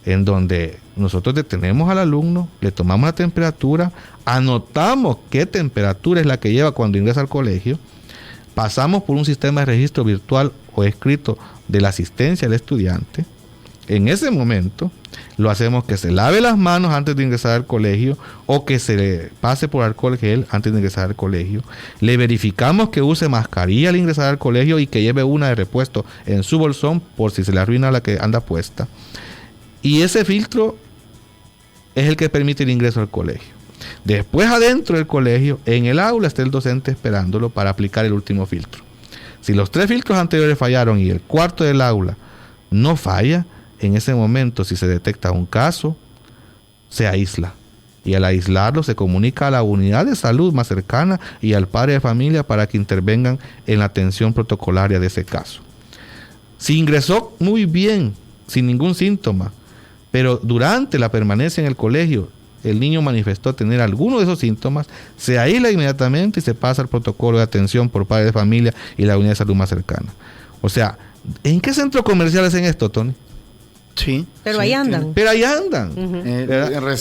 en donde nosotros detenemos al alumno, le tomamos la temperatura, anotamos qué temperatura es la que lleva cuando ingresa al colegio, pasamos por un sistema de registro virtual o escrito de la asistencia del estudiante. En ese momento lo hacemos que se lave las manos antes de ingresar al colegio o que se le pase por alcohol gel antes de ingresar al colegio. Le verificamos que use mascarilla al ingresar al colegio y que lleve una de repuesto en su bolsón por si se le arruina la que anda puesta. Y ese filtro es el que permite el ingreso al colegio. Después, adentro del colegio, en el aula, está el docente esperándolo para aplicar el último filtro. Si los 3 filtros anteriores fallaron y el cuarto del aula no falla, en ese momento, si se detecta un caso, se aísla. Y al aislarlo, se comunica a la unidad de salud más cercana y al padre de familia para que intervengan en la atención protocolaria de ese caso. Si ingresó muy bien, sin ningún síntoma, pero durante la permanencia en el colegio el niño manifestó tener alguno de esos síntomas, se aísla inmediatamente y se pasa al protocolo de atención por padres de familia y la unidad de salud más cercana. O sea, ¿en qué centro comercial hacen esto, Tony? Sí. Pero ahí andan. Pero ahí andan.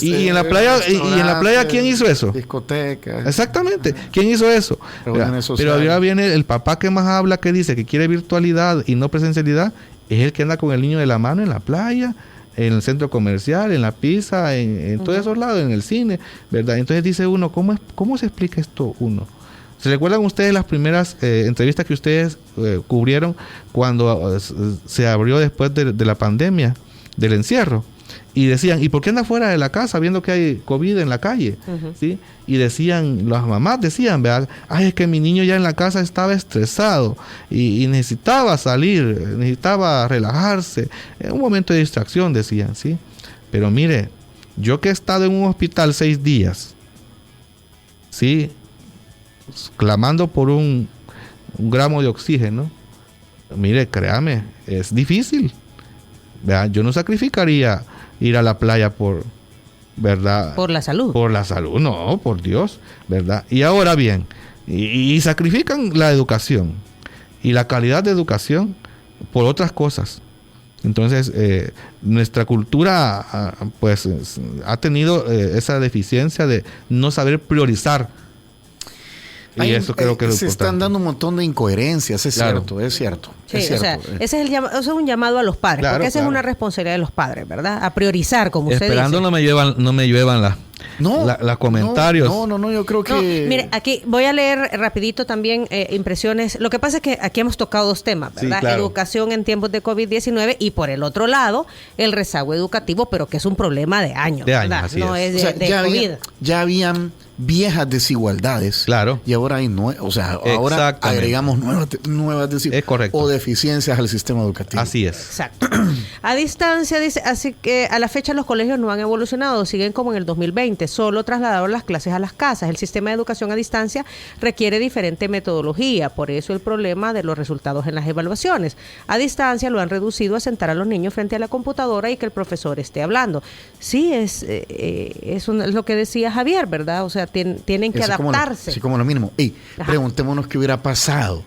Y en la playa, ¿quién hizo eso? Discotecas. Exactamente. ¿Quién hizo eso? Pero ahora viene el papá que más habla, que dice que quiere virtualidad y no presencialidad, es el que anda con el niño de la mano en la playa, en el centro comercial, en la pizza, en todos esos lados, en el cine, ¿verdad? Entonces dice uno, ¿cómo se explica esto uno? ¿Se recuerdan ustedes las primeras entrevistas que ustedes cubrieron cuando se abrió después de la pandemia, del encierro? Y decían, ¿y por qué anda fuera de la casa viendo que hay COVID en la calle? ¿Sí? Y decían, las mamás decían, ¿verdad? Ay, es que mi niño ya en la casa estaba estresado y necesitaba salir, necesitaba relajarse. En un momento de distracción, decían, ¿sí? Pero mire, yo que he estado en un hospital 6 días, ¿sí? Clamando por un gramo de oxígeno, mire, créame, es difícil, ¿verdad? Yo no sacrificaría ir a la playa ¿verdad? Por la salud. Por la salud, no, por Dios, ¿verdad? Y ahora bien, y sacrifican la educación y la calidad de educación por otras cosas. Entonces, nuestra cultura, pues, ha tenido esa deficiencia de no saber priorizar. Y eso creo que es se importante. están dando un montón de incoherencias, es cierto. Sí, es cierto. o sea, ese es un llamado a los padres, Claro, porque esa es una responsabilidad de los padres, ¿verdad? A priorizar, como usted dice. Esperando no me lluevan las comentarios. No, yo creo que... No, mire, aquí voy a leer rapidito también impresiones. Lo que pasa es que aquí hemos tocado 2 temas, ¿verdad? Sí, claro. Educación en tiempos de COVID-19 y por el otro lado, el rezago educativo, pero que es un problema de años, ¿verdad? Así no es. es de COVID. Ya habían viejas desigualdades. Claro. Y ahora hay ahora agregamos nuevas desigualdades. Es correcto. O deficiencias al sistema educativo. Así es. Exacto. A distancia, dice, así que a la fecha los colegios no han evolucionado, siguen como en el 2020, solo trasladaron las clases a las casas. El sistema de educación a distancia requiere diferente metodología, por eso el problema de los resultados en las evaluaciones. A distancia lo han reducido a sentar a los niños frente a la computadora y que el profesor esté hablando. Sí, es lo que decía Javier, ¿verdad? O sea, tienen que adaptarse. Como lo mínimo. Preguntémonos qué hubiera pasado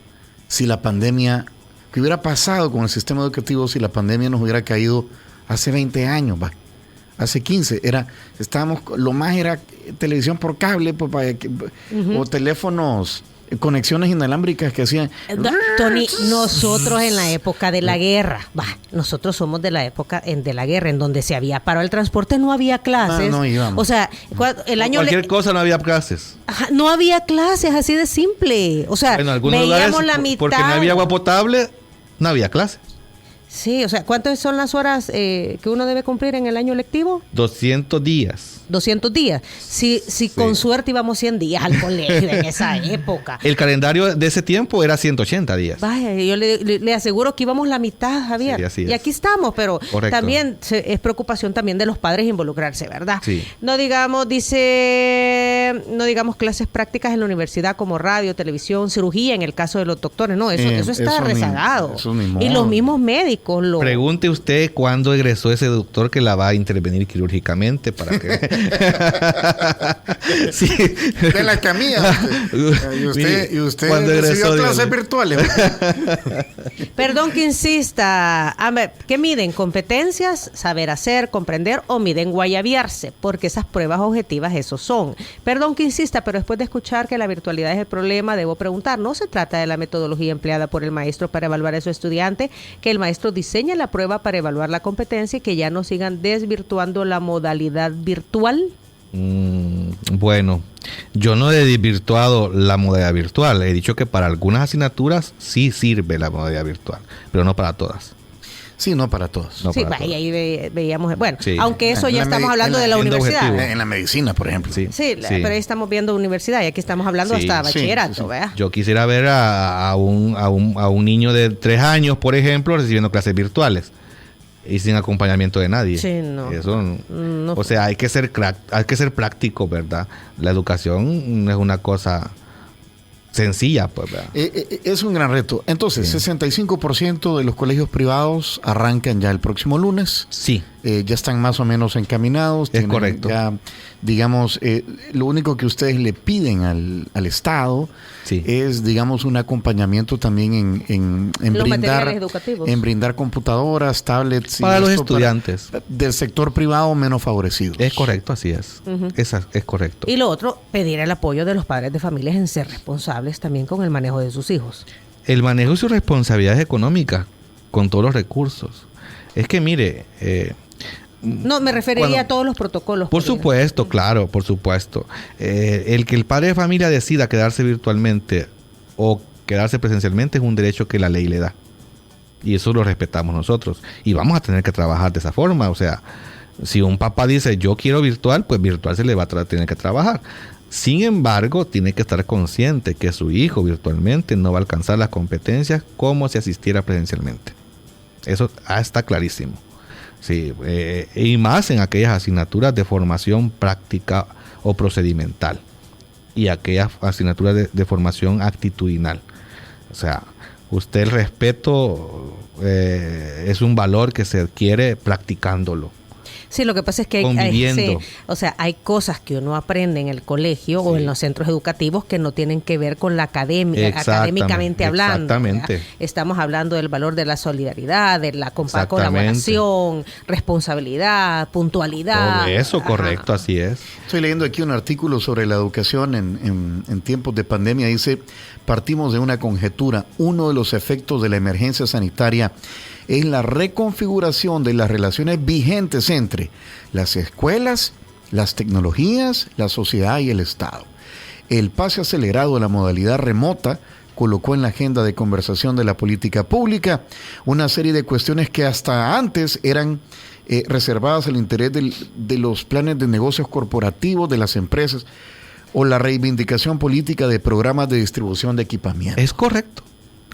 si la pandemia... ¿Qué hubiera pasado con el sistema educativo si la pandemia nos hubiera caído hace 20 años? Hace 15. Lo más era televisión por cable o teléfonos, conexiones inalámbricas que hacían... Tony, nosotros en la época de la guerra, nosotros somos de la época de la guerra, en donde se había parado el transporte, no había clases. No íbamos. O sea, cualquier cosa no había clases. Ajá, no había clases, así de simple. O sea, veíamos la mitad. Porque no había agua potable, no había clases. Sí, o sea, ¿cuántas son las horas que uno debe cumplir en el año lectivo? 200 días. 200 días. Si con suerte íbamos 100 días al colegio en esa época. El calendario de ese tiempo era 180 días. Vaya, yo le aseguro que íbamos la mitad, Javier. Sí, así es. Y aquí estamos, pero correcto. También es preocupación también de los padres involucrarse, ¿verdad? Sí. No digamos clases prácticas en la universidad como radio, televisión, cirugía en el caso de los doctores. No, eso está rezagado. Y los mismos médicos. Pregunte usted cuándo egresó ese doctor que la va a intervenir quirúrgicamente para que... sí. De la camilla. Y usted cuando recibió clases virtuales. Perdón que insista. A ver, ¿qué miden? ¿Competencias, saber hacer, comprender o miden guayabiarse? Porque esas pruebas objetivas esos son. Perdón que insista, pero después de escuchar que la virtualidad es el problema, debo preguntar, ¿no se trata de la metodología empleada por el maestro para evaluar a su estudiante? Que el maestro diseñe la prueba para evaluar la competencia y que ya no sigan desvirtuando la modalidad virtual. Bueno, yo no he desvirtuado la modalidad virtual. He dicho que para algunas asignaturas sí sirve la modalidad virtual, pero no para todas. Sí, no para todos. No sí, para todos. ahí veíamos. Bueno, sí. Aunque eso ya estamos hablando de la universidad. En la medicina, por ejemplo. Sí, pero ahí estamos viendo universidad y aquí estamos hablando hasta bachillerato, ¿verdad? Yo quisiera ver a un niño de 3 años, por ejemplo, recibiendo clases virtuales y sin acompañamiento de nadie. Sí, no. Eso no. O sea, hay que ser práctico, ¿verdad? La educación no es una cosa sencilla, pues, ¿verdad? Es un gran reto. Entonces, 65% de los colegios privados arrancan ya el próximo lunes. Sí. Ya están más o menos encaminados. Es correcto. digamos, lo único que ustedes le piden al Estado es, digamos, un acompañamiento también en brindar computadoras, tablets. Para los estudiantes. Del sector privado menos favorecidos. Es correcto, así es. Es correcto. Y lo otro, pedir el apoyo de los padres de familias en ser responsables también con el manejo de sus hijos. El manejo y sus responsabilidades económicas con todos los recursos. Es que mire... no, me referiría a todos los protocolos. Por supuesto, claro, por supuesto. El que el padre de familia decida quedarse virtualmente o quedarse presencialmente es un derecho que la ley le da. Y eso lo respetamos nosotros. Y vamos a tener que trabajar de esa forma. O sea, si un papá dice yo quiero virtual, pues virtual se le va a tener que trabajar. Sin embargo, tiene que estar consciente que su hijo virtualmente no va a alcanzar las competencias como si asistiera presencialmente. Eso está clarísimo. Sí, y más en aquellas asignaturas de formación práctica o procedimental y aquellas asignaturas de formación actitudinal. O sea, el respeto es un valor que se adquiere practicándolo. Sí, lo que pasa es que hay cosas que uno aprende en el colegio o en los centros educativos que no tienen que ver con la academia, académicamente hablando. Exactamente. Estamos hablando del valor de la solidaridad, de la colaboración, responsabilidad, puntualidad. Todo eso, correcto, así es. Estoy leyendo aquí un artículo sobre la educación en tiempos de pandemia. Dice, partimos de una conjetura. Uno de los efectos de la emergencia sanitaria es la reconfiguración de las relaciones vigentes entre las escuelas, las tecnologías, la sociedad y el Estado. El pase acelerado de la modalidad remota colocó en la agenda de conversación de la política pública una serie de cuestiones que hasta antes eran reservadas al interés de los planes de negocios corporativos de las empresas o la reivindicación política de programas de distribución de equipamiento. Es correcto.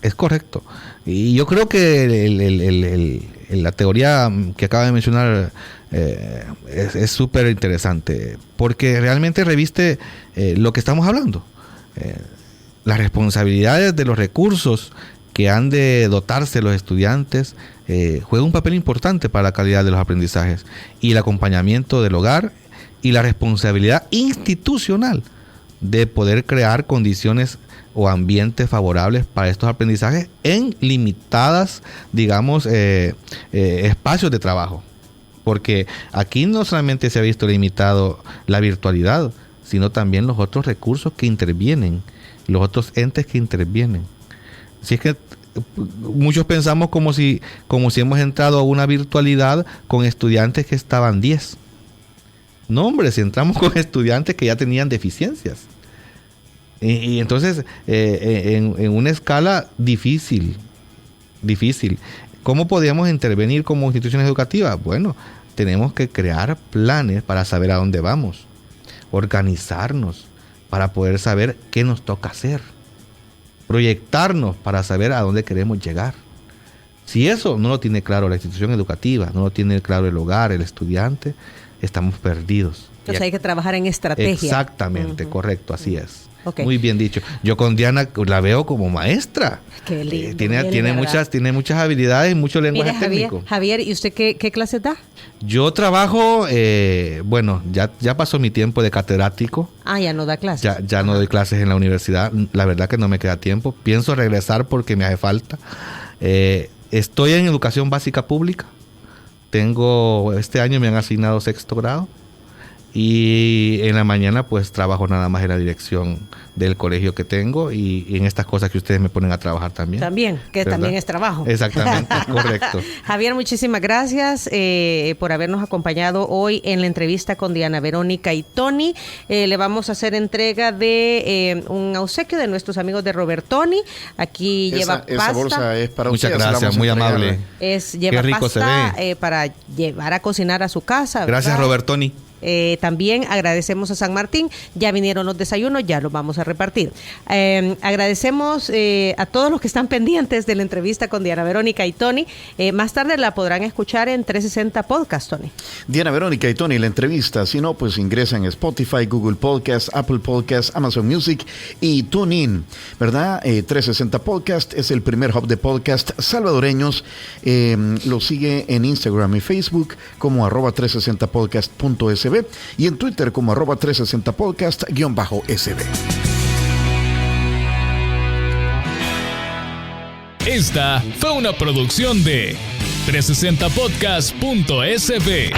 Es correcto. Y yo creo que la teoría que acaba de mencionar es súper interesante, porque realmente reviste lo que estamos hablando. Las responsabilidades de los recursos que han de dotarse los estudiantes juega un papel importante para la calidad de los aprendizajes y el acompañamiento del hogar y la responsabilidad institucional de poder crear condiciones o ambientes favorables para estos aprendizajes en limitadas, digamos, espacios de trabajo. Porque aquí no solamente se ha visto limitado la virtualidad, sino también los otros recursos que intervienen, los otros entes que intervienen. Si es que muchos pensamos como si hemos entrado a una virtualidad con estudiantes que estaban 10. No, hombre, si entramos con estudiantes que ya tenían deficiencias. Y entonces, en una escala difícil. ¿Cómo podríamos intervenir como instituciones educativas? Bueno, tenemos que crear planes para saber a dónde vamos, organizarnos para poder saber qué nos toca hacer, proyectarnos para saber a dónde queremos llegar. Si eso no lo tiene claro la institución educativa, no lo tiene claro el hogar, el estudiante, estamos perdidos. Entonces hay que trabajar en estrategia. Exactamente, correcto, así es. Okay. Muy bien dicho. Yo con Diana la veo como maestra. Qué lindo. Tiene muchas habilidades y mucho lenguaje técnico. Javier, ¿y usted qué clases da? Yo trabajo, ya pasó mi tiempo de catedrático. Ya no da clases. Ya no doy clases en la universidad. La verdad que no me queda tiempo. Pienso regresar porque me hace falta. Estoy en educación básica pública. Este año me han asignado 6º grado. Y en la mañana pues trabajo nada más en la dirección del colegio que tengo y en estas cosas que ustedes me ponen a trabajar también. También, que ¿verdad? También es trabajo. Exactamente, correcto. Javier, muchísimas gracias por habernos acompañado hoy en la entrevista con Diana Verónica y Tony. Le vamos a hacer entrega de un obsequio de nuestros amigos de Robertoni. Aquí lleva pasta. Esa bolsa es para Muchas gracias, muy amable. Lleva Qué rico pasta se ve. Para llevar a cocinar a su casa. Gracias, ¿verdad? Robertoni. También agradecemos a San Martín, ya vinieron los desayunos, ya los vamos a repartir. Agradecemos a todos los que están pendientes de la entrevista con Diana Verónica y Tony. Más tarde la podrán escuchar en 360 Podcast, Tony. Diana Verónica y Tony, la entrevista, si no, pues ingresan en Spotify, Google Podcast, Apple Podcast, Amazon Music y TuneIn, ¿verdad? 360 Podcast es el primer hub de podcast salvadoreños. Lo sigue en Instagram y Facebook como @360podcast.sb SB y en Twitter como @360podcast_SB. Esta fue una producción de 360podcast.sb.